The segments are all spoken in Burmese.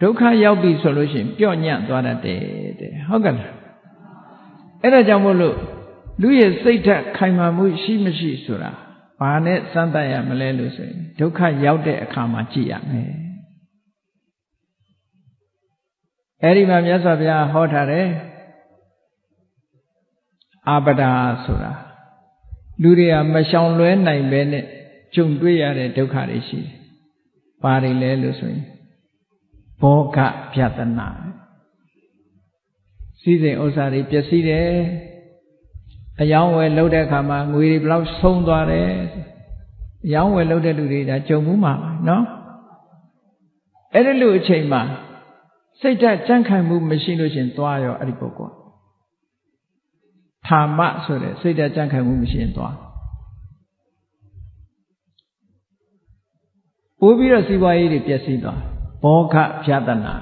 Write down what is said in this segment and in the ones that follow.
ဒုက္ခရောက်ပြီဆိုလို့ရှိရင်ပျော့ညံ့သွားတတ်တယ်တဲ့ဟုတ်ကဲ့လားအဲ့ဒါကြောင့်မို့လို့လူရဲ့စိတ်ဓာတ်ခိုင်မာမှုရှိမရှိဆိုတာဘာနဲ့စမ်းသပ်ရမလဲလို့ဆိုရင်ဒုက္ခရောက်တဲ့အခါမှာကြည့်ရမယ်အဲ့ဒီမှာမြတ်စွာဘုရားဟောထားတယ်အာပဒါဆိုတာလူတွေကမရှောင်လွဲနိုင်ပဲနဲ့ကြုံတွေ့ရတဲ့ဒုက္ခတွေရှိတယ်။ဘာတွေလဲလို့ဆိုရင်ဘောဂပြဿနာစီးစိမ်ဥစ္စာတွေပျက်စီးတယ်အယောင်းဝယ်လုပ်တဲ့အခါမှာငွေတွေဘယ်လောက်ဆုံးသွားတယ်အယောင်းဝယ်လုပ်တဲ့လူတွေဒါကြုံမှုမှာနော်အဲ့ဒီလိုအချိန်မှာစိတ်ဓာတ်ကြံ့ခိုင်မှုမရှိလို့ရှင်သွားရောအဲ့ဒီပုဂ္ဂိုလ်ธรรมะဆိုတဲ့စိတ်ဓာတ်ကြံ့ခိုင်မှုမရှိရင်သွားပို့ပြီးတော့စီးပွားရေးတွေပျက်စီးသွားဘောဂပြဿနာ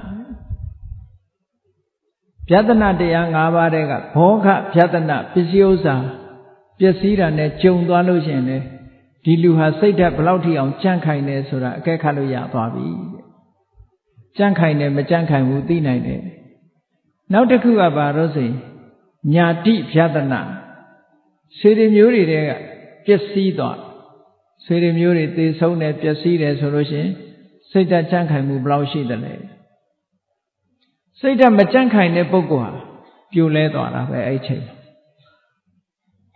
ပြဿနာတရား၅ပါးတဲ့ကဘောဂပြဿနာပစ္စည်းဥစ္စာပျက်စီးတာနဲ့ကြုံသွားလို့ရှိရင်လေဒီလူဟာစိတ်ဓာတ်ဘယ်လောက်ထိအောင်ကြံ့ခိုင်တယ်ဆိုတာအကဲခတ်လို့ရသွားပြီကြံ့ခိုင်တယ်မကြံ့ခိုင်ဘူးသိနိုင်တယ်နောက်တစ်ခုကဘာလို့ဆိုရင်ညာတိပြဿနာဆွေတွေမျိုးတွေကပျက်စီးသွားဆွေတွေမျိုးတွေသေဆုံးတယ်ပျက်စီးတယ်ဆိုလို့ရှိရင်စိတ်ဓာတ်ကြံ့ခိုင်မှုဘယ်လောက်ရှိတယ်လဲစိတ်ဓာတ်မကြံ့ခိုင်တဲ့ပုဂ္ဂိုလ်ဟာပြိုလဲသွားတာပဲအဲ့ချိန်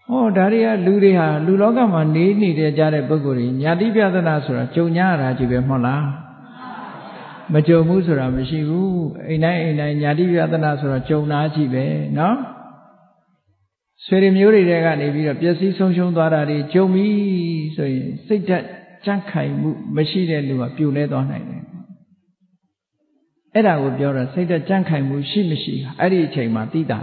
ဟောဒါတွေကလူတွေဟာလူလောကမှာနေနေတဲ့ကြတဲ့ပုဂ္ဂိုလ်တွေညာတိပြဿနာဆိုတာကြုံရတာကြီးပဲမဟုတ်လားမကြုံဘူးဆိုတာမရှိဘူးအိမ်တိုင်းညာတိပြဿနာဆိုတာကြုံတာကြီးပဲနော်ဆွေတွေမျိုးတွေကနေပြီးတော့ပျက်စီးဆုံးရှုံးသွားတာတွေကြုံပြီဆိုရင်စိတ်ဓာတ်ကြံ့ခိုင်မှုမရှိတဲ့လူကပြိုလဲသွားနိုင်တယ်အဲ့ဒါကိုပြောတာစိတ်ဓာတ်ကြံ့ခိုင်မှုရှိမရှိအဲ့ဒီအချိန်မှာသိတာ